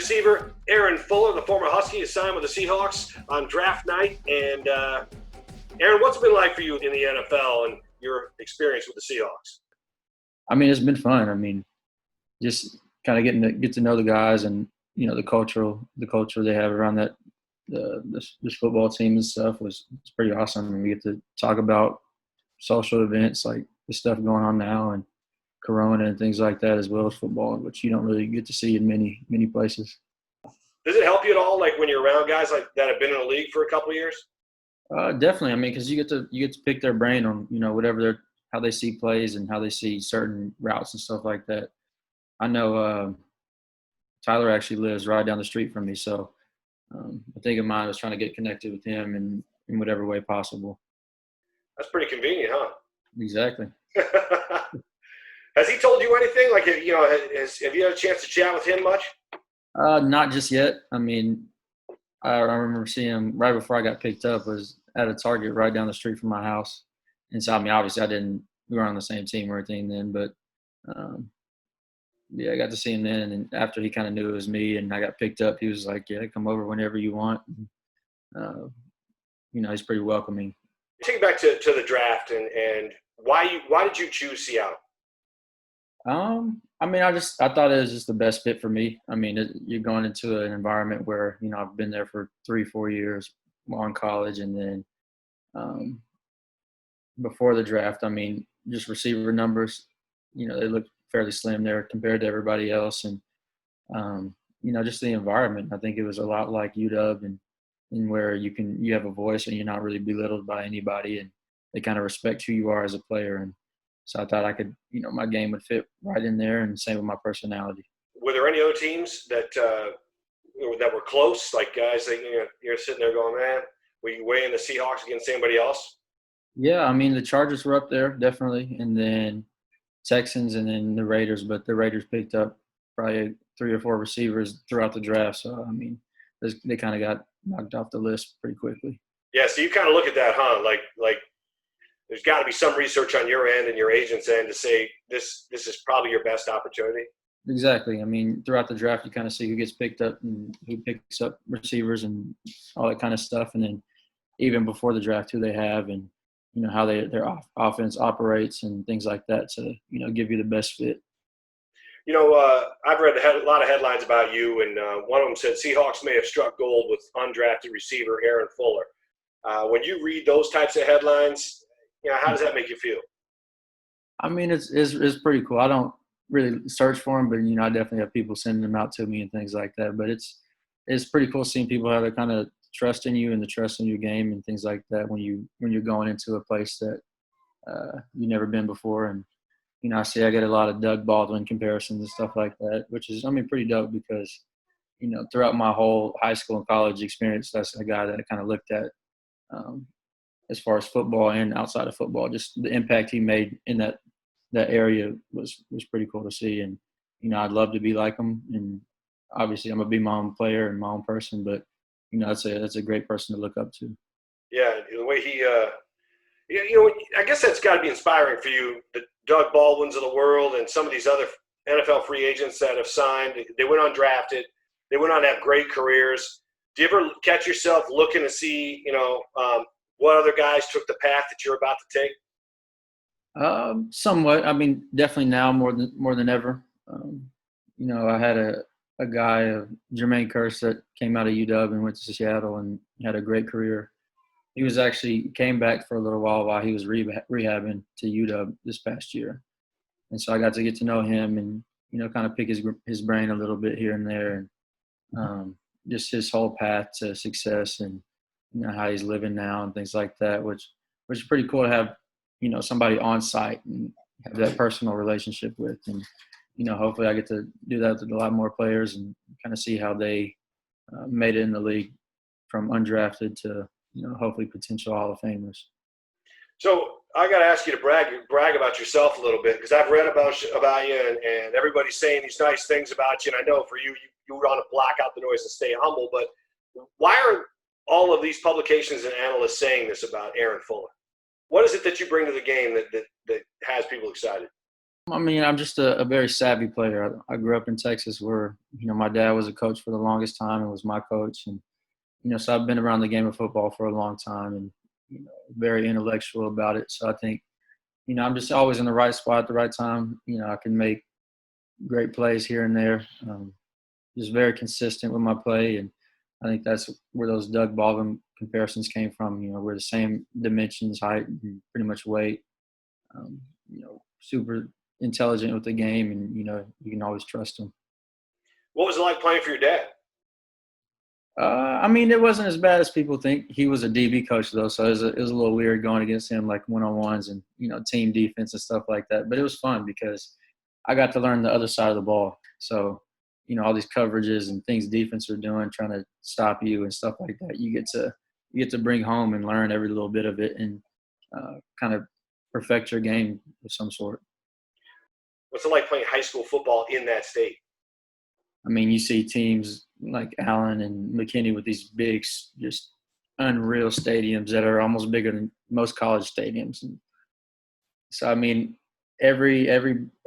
receiver Aaron Fuller, the former Husky, is signed with the Seahawks on draft night. And Aaron, what's it been like for you in the NFL and your experience with the Seahawks? I mean, it's been fun. I mean, just kind of get to know the guys and, you know, the culture they have around this football team and stuff it's pretty awesome. And we get to talk about social events like the stuff going on now and Corona and things like that, as well as football, which you don't really get to see in many places. Does it help you at all, like when you're around guys like that have been in the league for a couple of years? Definitely. I mean, because you get to pick their brain on, you know, how they see plays and how they see certain routes and stuff like that. I know Tyler actually lives right down the street from me, so I think of mine was trying to get connected with him in whatever way possible. That's pretty convenient, huh? Exactly. Has he told you anything? Like, you know, have you had a chance to chat with him much? Not just yet. I mean, I remember seeing him right before I got picked up. Was at a Target right down the street from my house. And so, I mean, obviously, we weren't on the same team or anything then, but yeah, I got to see him then. And after he kind of knew it was me and I got picked up, he was like, "Yeah, come over whenever you want." You know, he's pretty welcoming. Take it back to the draft and why did you choose Seattle? I mean, I thought it was just the best fit for me. I mean, you're going into an environment where, you know, I've been there for 3-4 years while in college. And then before the draft, I mean, just receiver numbers, you know, they look fairly slim there compared to everybody else. And, you know, just the environment, I think it was a lot like UW and where you have a voice and you're not really belittled by anybody and they kind of respect who you are as a player. And so I thought I could, you know, my game would fit right in there, and same with my personality. Were there any other teams that were close, like guys that you're sitting there going, man, were you weighing the Seahawks against anybody else? Yeah, I mean, the Chargers were up there, definitely, and then Texans and then the Raiders, but the Raiders picked up probably 3 or 4 receivers throughout the draft. So, I mean, they kind of got knocked off the list pretty quickly. Yeah, so you kind of look at that, huh? Like there's got to be some research on your end and your agent's end to say this is probably your best opportunity. Exactly. I mean, throughout the draft, you kind of see who gets picked up and who picks up receivers and all that kind of stuff. And then even before the draft, who they have and, you know, how their offense operates and things like that to, you know, give you the best fit. You know, I've read a lot of headlines about you, and one of them said Seahawks may have struck gold with undrafted receiver Aaron Fuller. When you read those types of headlines, you know, how does that make you feel? I mean, it's pretty cool. I don't really search for them, but, you know, I definitely have people sending them out to me and things like that. But it's pretty cool seeing people have the kind of trust in you and the trust in your game and things like that when you're going into a place that you've never been before. And, you know, I get a lot of Doug Baldwin comparisons and stuff like that, which is, I mean, pretty dope because, you know, throughout my whole high school and college experience, that's a guy that I kind of looked at as far as football and outside of football. Just the impact he made in that area was pretty cool to see. And, you know, I'd love to be like him. And obviously I'm going to be my own player and my own person, but, you know, that's a great person to look up to. Yeah, the way he you know, I guess that's got to be inspiring for you, the Doug Baldwins of the world and some of these other NFL free agents that have signed. They went undrafted. They went on to have great careers. Do you ever catch yourself looking to see, you know, what other guys took the path that you're about to take? Somewhat. I mean, definitely now more than ever. You know, I had a guy, Jermaine Kearse, that came out of UW and went to Seattle and had a great career. He was actually came back for a little while he was rehabbing to UW this past year. And so I got to get to know him and, you know, kind of pick his brain a little bit here and there. And just his whole path to success and, you know, how he's living now and things like that, which is pretty cool to have, you know, somebody on site and have that personal relationship with. And, you know, hopefully I get to do that with a lot more players and kind of see how they made it in the league from undrafted to, you know, hopefully potential Hall of Famers. So I got to ask you to brag about yourself a little bit, because I've read about you and everybody's saying these nice things about you. And I know for you want to block out the noise and stay humble, but why are all of these publications and analysts saying this about Aaron Fuller? What is it that you bring to the game that has people excited? I mean, I'm just a very savvy player. I grew up in Texas where, my dad was a coach for the longest time and was my coach. And, so I've been around the game of football for a long time and, very intellectual about it. So I think, I'm just always in the right spot at the right time. I can make great plays here and there. Just very consistent with my play. And I think that's where those Doug Baldwin comparisons came from. We're the same dimensions, height, and pretty much weight. Super intelligent with the game, and you can always trust him. What was it like playing for your dad? I mean, it wasn't as bad as people think. He was a DB coach though, so it was a little weird going against him like one-on-ones and team defense and stuff like that. But it was fun because I got to learn the other side of the ball. So all these coverages and things defense are doing, trying to stop you and stuff like that. You get to bring home and learn every little bit of it and kind of perfect your game of some sort. What's it like playing high school football in that state? I mean, you see teams like Allen and McKinney with these big, just unreal stadiums that are almost bigger than most college stadiums. And so, I mean, every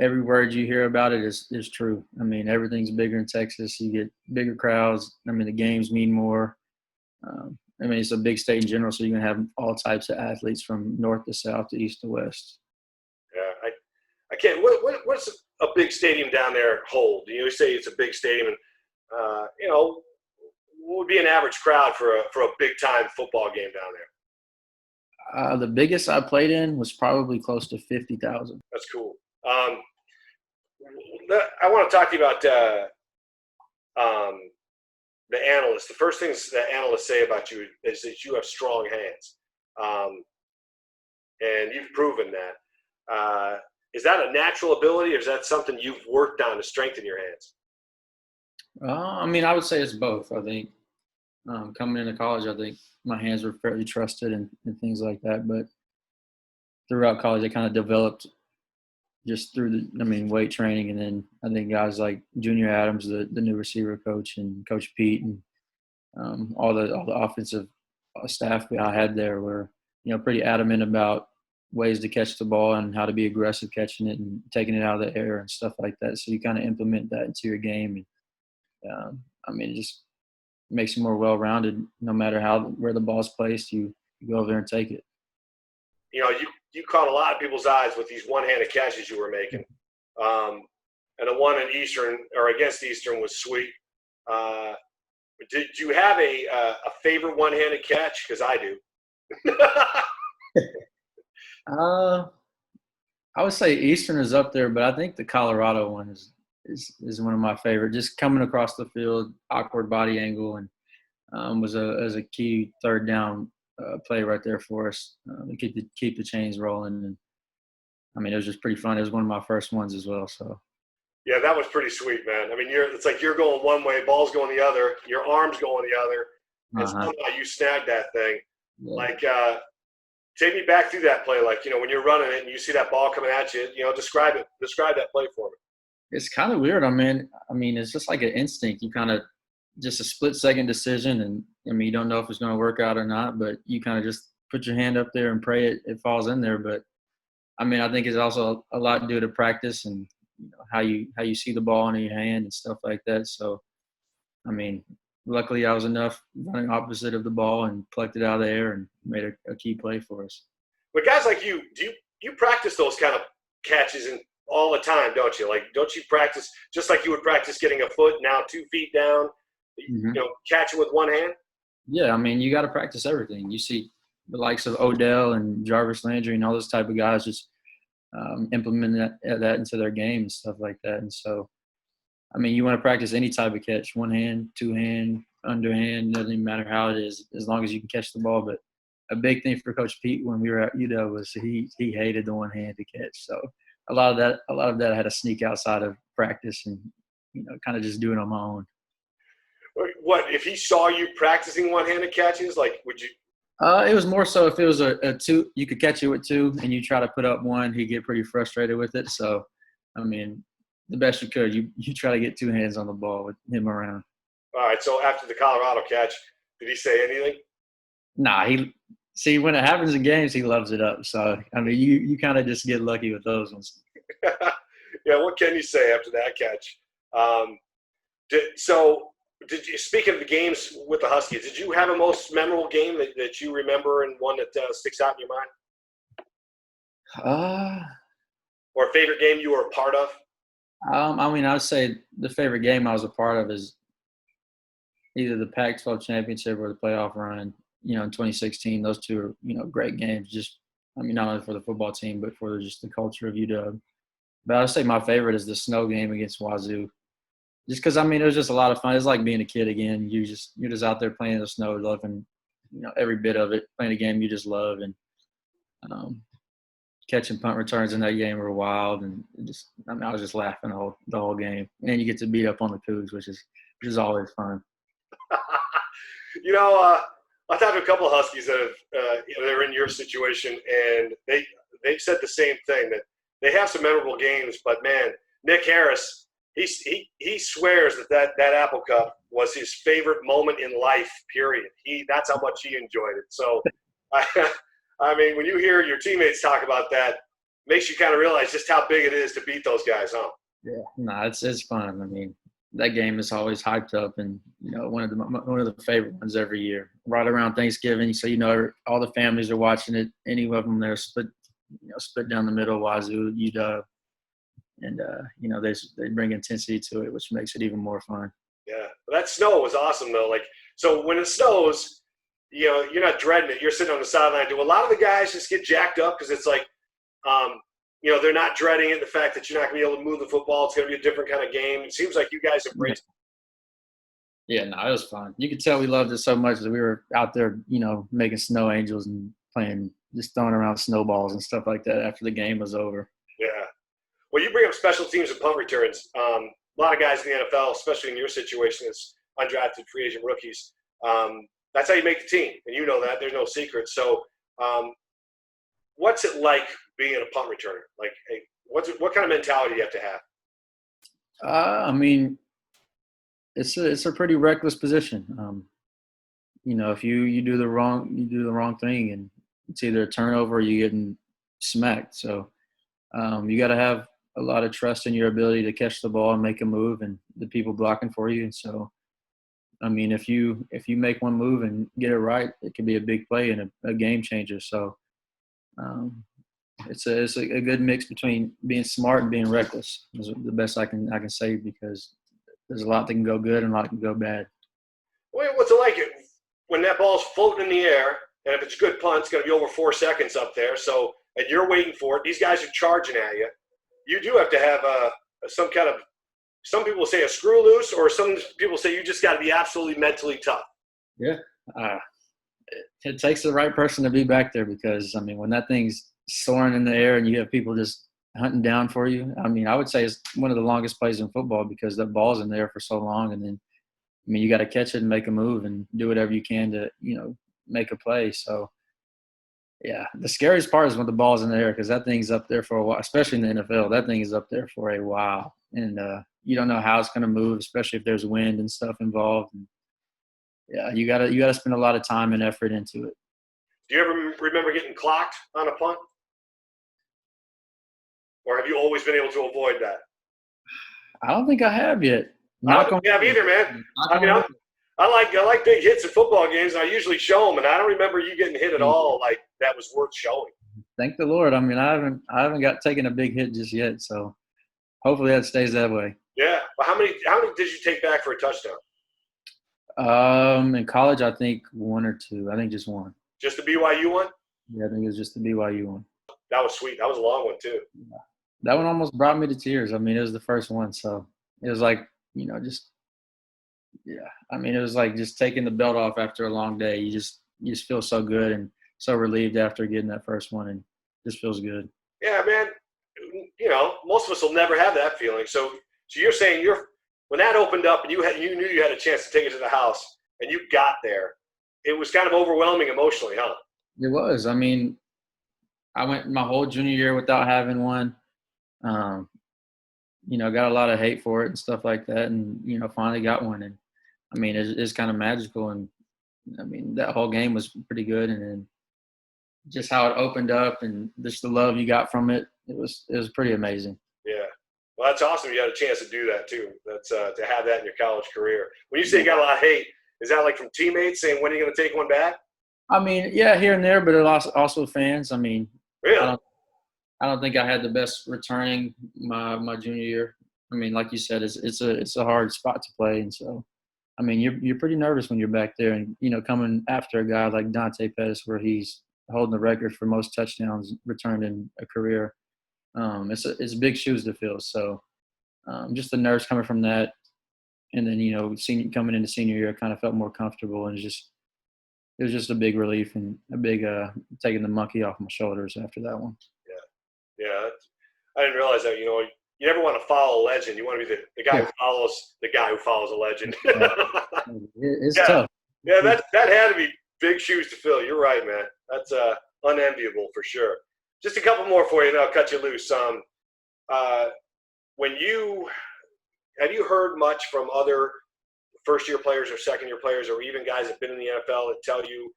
word you hear about it is true. I mean, everything's bigger in Texas. You get bigger crowds. I mean, the games mean more. I mean, it's a big state in general, so you're going to have all types of athletes from north to south to east to west. Yeah, I can't. What's a big stadium down there hold? You say it's a big stadium, and what would be an average crowd for a big time football game down there? The biggest I played in was probably close to 50,000. That's cool. I want to talk to you about the analysts. The first things that analysts say about you is that you have strong hands, and you've proven that. Is that a natural ability, or is that something you've worked on to strengthen your hands? I mean, I would say it's both. I think coming into college, I think my hands were fairly trusted and things like that. But throughout college, I kind of developed just through weight training. And then I think guys like Junior Adams, the new receiver coach, and Coach Pete, and all the offensive staff I had there were, pretty adamant about ways to catch the ball and how to be aggressive catching it and taking it out of the air and stuff like that. So you kind of implement that into your game. And it just makes you more well-rounded. No matter where the ball's placed, you go over there and take it. You caught a lot of people's eyes with these one-handed catches you were making. And the one in Eastern or against Eastern was sweet. Did you have a favorite one-handed catch? Because I do. I would say Eastern is up there, but I think the Colorado one is one of my favorite. Just coming across the field, awkward body angle, and was a key third down play right there for us to keep the chains rolling. And it was just pretty fun. It was one of my first ones as well. So. Yeah, that was pretty sweet, man. It's like you're going one way, ball's going the other, your arm's going the other, and somehow you snagged that thing. Yeah. Like, take me back through that play. Like, when you're running it and you see that ball coming at you, describe that play for me. It's kind of weird. It's just like an instinct. You kind of just a split-second decision, and you don't know if it's going to work out or not, but you kind of just put your hand up there and pray it falls in there. But, I think it's also a lot to do to practice and how you see the ball in your hand and stuff like that. So, luckily I was enough running opposite of the ball and plucked it out of the air and made a key play for us. But guys like you, you practice those kind of catches all the time, don't you? Like, don't you practice just like you would practice getting a foot now 2 feet down, catching with one hand? Yeah, you got to practice everything. You see the likes of Odell and Jarvis Landry and all those type of guys just implement that into their game and stuff like that. And so, you want to practice any type of catch, one hand, two hand, underhand, doesn't even matter how it is, as long as you can catch the ball. But a big thing for Coach Pete when we were at UW was he hated the one hand to catch. So a lot of that I had to sneak outside of practice and kind of just do it on my own. What if he saw you practicing one-handed catches? Like, would you? It was more so if it was a two, you could catch it with two, and you try to put up one, he'd get pretty frustrated with it. So, the best you could, you try to get two hands on the ball with him around. All right. So after the Colorado catch, did he say anything? Nah, when it happens in games, he loves it up. So, you kind of just get lucky with those ones. Yeah, what can you say after that catch? Speaking of the games with the Huskies, did you have a most memorable game that you remember and one that sticks out in your mind? Uh, Or a favorite game you were a part of? I mean, I would say the favorite game I was a part of is either the Pac-12 championship or the playoff run. In 2016, those two are great games. Just, I mean, not only for the football team but for just the culture of UW. But I would say my favorite is the snow game against Wazoo. Just because, I mean, it was just a lot of fun. It's like being a kid again. You're just out there playing in the snow, loving every bit of it, playing a game you just love, and catching punt returns in that game were wild. And I was just laughing the whole game. And you get to beat up on the Cougs, which is always fun. I talked to a couple of Huskies that have, they're in your situation, and they've said the same thing, that they have some memorable games. But man, Nick Harris, he swears that Apple Cup was his favorite moment in life. Period. That's how much he enjoyed it. So, I mean, when you hear your teammates talk about that, it makes you kind of realize just how big it is to beat those guys, huh? Yeah, no, it's fun. I mean, that game is always hyped up, and one of the favorite ones every year, right around Thanksgiving. So all the families are watching it. Any of them there split down the middle, Wazoo, UW, and they bring intensity to it, which makes it even more fun. Yeah, that snow was awesome though. Like, so when it snows, you're not dreading it. You're sitting on the sideline. Do a lot of the guys just get jacked up because it's like, they're not dreading it, the fact that you're not going to be able to move the football. It's going to be a different kind of game. It seems like you guys embraced it. Yeah, no, it was fun. You could tell we loved it so much that we were out there, making snow angels and playing, just throwing around snowballs and stuff like that after the game was over. Yeah. Well, you bring up special teams and punt returns. A lot of guys in the NFL, especially in your situation as undrafted free agent rookies, that's how you make the team. And you know that. There's no secret. So what's it like being a punt returner? Like, hey, what kind of mentality do you have to have? I mean, it's a pretty reckless position. If you do the wrong thing, and it's either a turnover or you're getting smacked. So you got to have a lot of trust in your ability to catch the ball and make a move, and the people blocking for you. And so, I mean, if you make one move and get it right, it can be a big play and a game changer. So it's a good mix between being smart and being reckless. Is the best I can say, because there's a lot that can go good and a lot that can go bad. Well, what's it like when that ball's floating in the air, and if it's a good punt, it's going to be over 4 seconds up there. So, and you're waiting for it. These guys are charging at you. You do have to have some kind of – some people say a screw loose, or some people say you just got to be absolutely mentally tough. Yeah. It takes the right person to be back there, because, I mean, when that thing's soaring in the air and you have people just hunting down for you, I mean, I would say it's one of the longest plays in football, because that ball's in there for so long. And then, I mean, you got to catch it and make a move and do whatever you can to, make a play. So, yeah, the scariest part is when the ball's in the air, because that thing's up there for a while, especially in the NFL. That thing is up there for a while. And you don't know how it's going to move, especially if there's wind and stuff involved. And, yeah, you gotta spend a lot of time and effort into it. Do you ever remember getting clocked on a punt? Or have you always been able to avoid that? I don't think I have yet. I don't think you have either, man. I mean, I like big hits in football games, and I usually show them, and I don't remember you getting hit at all like that was worth showing. Thank the Lord. I mean, I haven't got taken a big hit just yet, so hopefully that stays that way. Yeah. Well, how many did you take back for a touchdown? In college, I think 1 or 2. I think just 1. Just the BYU one? Yeah, I think it was just the BYU one. That was sweet. That was a long one too. Yeah. That one almost brought me to tears. I mean, it was the first one, so it was like, I mean, it was like just taking the belt off after a long day. You just feel so good and so relieved after getting that first one, and just feels good. Yeah, man. Most of us will never have that feeling. So you're saying when that opened up and you knew you had a chance to take it to the house and you got there, it was kind of overwhelming emotionally, huh? It was. I mean, I went my whole junior year without having one. Got a lot of hate for it and stuff like that, and finally got one. And I mean, it's kind of magical. And I mean, that whole game was pretty good. And then just how it opened up and just the love you got from it, it was pretty amazing. Yeah. Well, that's awesome. You had a chance to do that too. That's to have that in your college career. When you say you got a lot of hate, is that like from teammates saying, when are you going to take one back? I mean, yeah, here and there, but it also fans. I mean, Really? I don't think I had the best returning my junior year. I mean, like you said, it's a hard spot to play, and so I mean, you're pretty nervous when you're back there, and coming after a guy like Dante Pettis, where he's holding the record for most touchdowns returned in a career. It's big shoes to fill. So just the nerves coming from that, and then coming into senior year, I kind of felt more comfortable, and it was just a big relief and a big taking the monkey off my shoulders after that one. Yeah. I didn't realize that. You never want to follow a legend. You want to be the guy who follows the guy who follows a legend. It's tough. Yeah, that had to be big shoes to fill. You're right, man. That's unenviable for sure. Just a couple more for you, and I'll cut you loose. Have you heard much from other first-year players or second-year players, or even guys that have been in the NFL, that tell you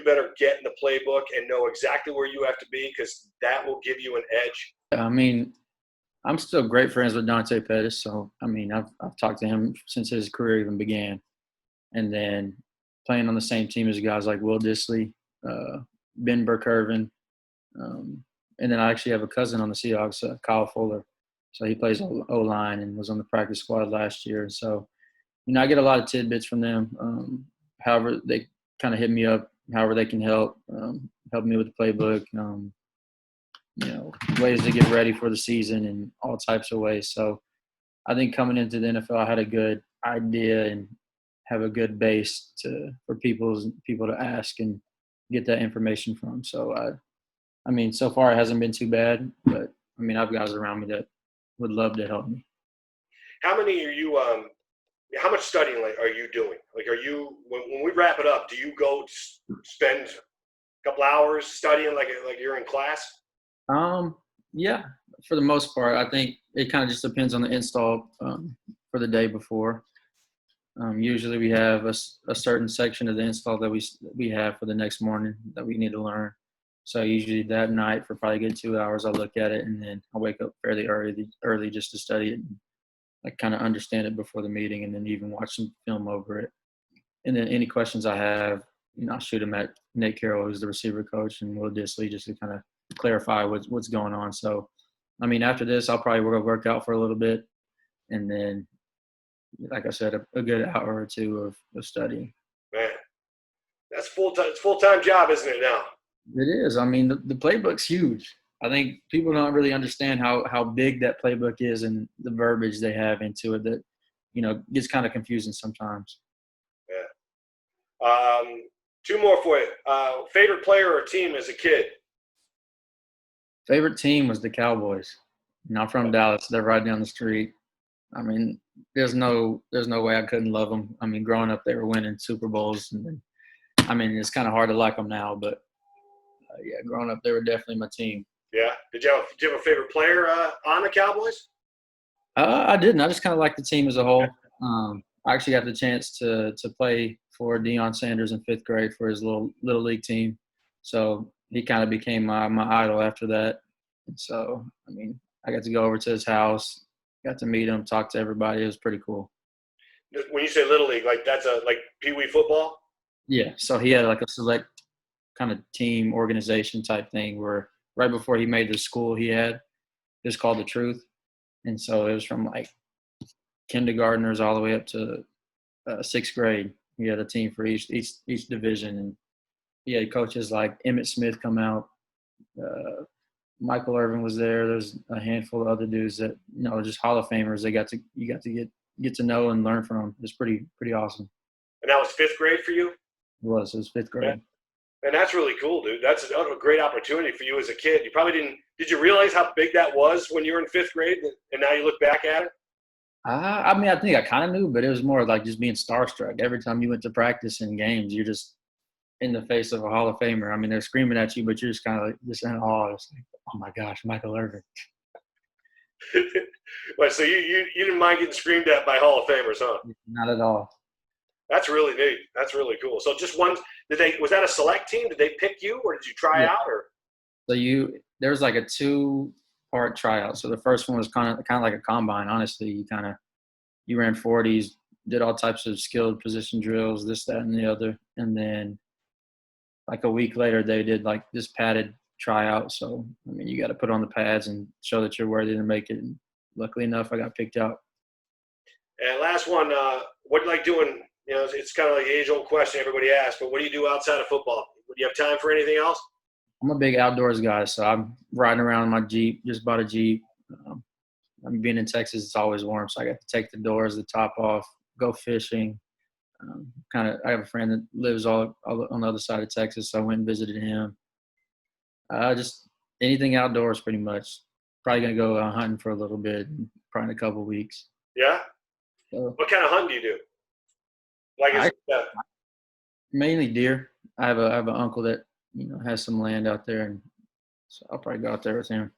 better get in the playbook and know exactly where you have to be, because that will give you an edge? I mean, I'm still great friends with Dante Pettis, so I mean, I've talked to him since his career even began, and then playing on the same team as guys like Will Dissly, Ben Burke-Irvin, and then I actually have a cousin on the Seahawks, Kyle Fuller. So he plays O-line and was on the practice squad last year. So, I get a lot of tidbits from them. However, they kind of hit me up, however they can help me with the playbook, ways to get ready for the season and all types of ways. So I think coming into the NFL, I had a good idea and have a good base for people to ask and get that information from. So I mean, so far it hasn't been too bad, but I mean, I have guys around me that would love to help me. How many are you? How much studying are you doing? Like, are you when we wrap it up? Do you go spend a couple hours studying like you're in class? Yeah, for the most part. I think it kind of just depends on the install for the day before. Usually we have a certain section of the install that we have for the next morning that we need to learn. So usually that night for probably a good 2 hours, I'll look at it, and then I'll wake up fairly early just to study it and like kind of understand it before the meeting, and then even watch some film over it. And then any questions I have, I'll shoot them at Nate Carroll, who's the receiver coach, and Will Dissly, just to kind of clarify what's going on. So, I mean, after this, I'll probably work out for a little bit, and then, like I said, a good hour or two of studying. Man, that's full-time. It's a full-time job, isn't it now? It is. I mean, the playbook's huge. I think people don't really understand how big that playbook is and the verbiage they have into it that, gets kind of confusing sometimes. Yeah. Two more for you. Favorite player or team as a kid? Favorite team was the Cowboys. I'm from Dallas. They're right down the street. I mean, there's no way I couldn't love them. I mean, growing up, they were winning Super Bowls. And I mean, it's kind of hard to like them now, but yeah, growing up, they were definitely my team. Yeah. Did you have a favorite player on the Cowboys? I didn't. I just kind of liked the team as a whole. I actually got the chance to play for Deion Sanders in 5th grade for his little league team. So he kind of became my idol after that. And so, I mean, I got to go over to his house, got to meet him, talk to everybody. It was pretty cool. When you say little league, like that's like pee-wee football? Yeah. So he had like a select kind of team organization type thing where right before he made the school it was called The Truth. And so it was from like kindergartners all the way up to 6th grade. He had a team for each division, and he had coaches like Emmitt Smith come out. Michael Irvin was there. There's a handful of other dudes that just Hall of Famers. You got to get to know and learn from. It's pretty awesome. And that was 5th grade for you? It was 5th grade. Yeah. And that's really cool, dude. That's a great opportunity for you as a kid. You probably didn't. Did you realize how big that was when you were in 5th grade, and now you look back at it? I mean, I think I kind of knew, but it was more like just being starstruck. Every time you went to practice and games, you're just in the face of a Hall of Famer. I mean, they're screaming at you, but you're just kind of like just in awe. It's like, oh my gosh, Michael Irvin. Well, so you didn't mind getting screamed at by Hall of Famers, huh? Not at all. That's really neat. That's really cool. So just one. Was that a select team? Did they pick you, or did you try out? Or so there was like a 2 2-part tryout. So the first one was kind of like a combine. Honestly, you ran 40s, did all types of skilled position drills, this, that, and the other, and then like a week later they did like this padded tryout. So I mean, you got to put on the pads and show that you're worthy to make it. And luckily enough, I got picked out. And last one, what do you like doing? You know, it's kind of like the age-old question everybody asks, but what do you do outside of football? Do you have time for anything else? I'm a big outdoors guy, so I'm riding around in my Jeep. Just bought a Jeep. I'm being in Texas, it's always warm, so I got to take the doors, the top off, go fishing. I have a friend that lives all on the other side of Texas, so I went and visited him. Just anything outdoors, pretty much. Probably gonna go hunting for a little bit, probably in a couple of weeks. Yeah. So, What kind of hunt do you do? Like, mainly deer. I have an uncle that has some land out there, and so I'll probably go out there with him.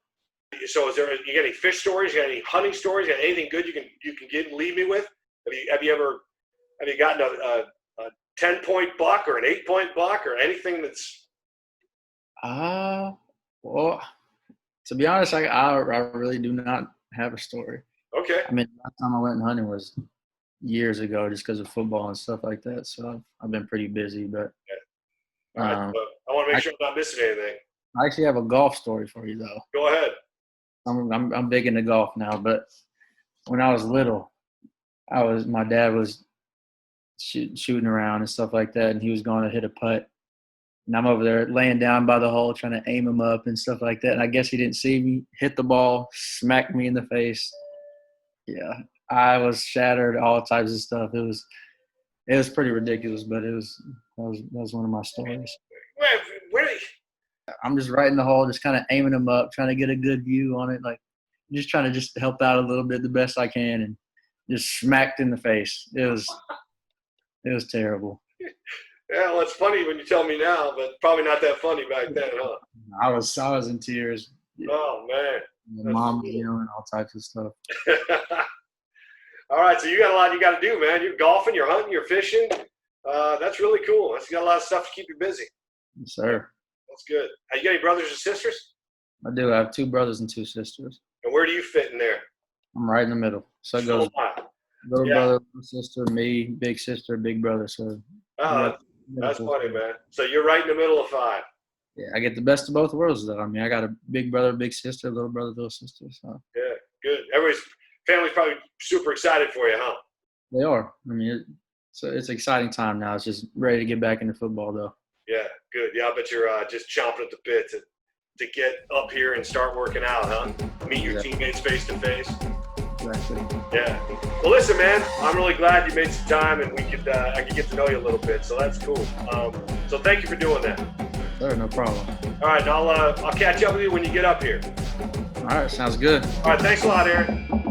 So, you got any fish stories? You got any hunting stories? You got anything good you can get and leave me with? Have you gotten a 10-point buck or an 8-point buck or anything that's? Well, to be honest, I really do not have a story. Okay. I mean, last time I went hunting was years ago, just because of football and stuff like that. So I've been pretty busy, but All right, I want to make sure I'm not missing anything. I actually have a golf story for you, though. Go ahead. I'm big into golf now, but when I was little, my dad was shooting around and stuff like that, and he was going to hit a putt, and I'm over there laying down by the hole trying to aim him up and stuff like that. And I guess he didn't see me, hit the ball, smacked me in the face. Yeah, I was shattered, all types of stuff. It was pretty ridiculous, but that was one of my stories. Where I'm just right in the hole, just kind of aiming them up, trying to get a good view on it, like just trying to help out a little bit the best I can, and just smacked in the face. It was terrible. Yeah, well, it's funny when you tell me now, but probably not that funny back then, huh? I was in tears. Oh man, Mom, and all types of stuff. All right, so you got a lot you got to do, man. You're golfing, you're hunting, you're fishing. That's really cool. You got a lot of stuff to keep you busy. Yes, sir. That's good. You got any brothers or sisters? I do. I have 2 brothers and 2 sisters. And where do you fit in there? I'm right in the middle. So it goes little brother, little sister, me, big sister, big brother. So that's funny, man. So you're right in the middle of 5. Yeah, I get the best of both worlds, though. I mean, I got a big brother, big sister, little brother, little sister. So yeah, good. Everybody's family's probably super excited for you, huh? They are. I mean, it's an exciting time now. It's just ready to get back into football, though. Yeah, good. Yeah, I bet you're just chomping at the bit to get up here and start working out, huh? Meet your teammates face to face. Exactly. Yeah. Well, listen, man, I'm really glad you made some time and I could get to know you a little bit. So that's cool. So thank you for doing that. Sure, no problem. All right, and I'll catch up with you when you get up here. All right, sounds good. All right, thanks a lot, Aaron.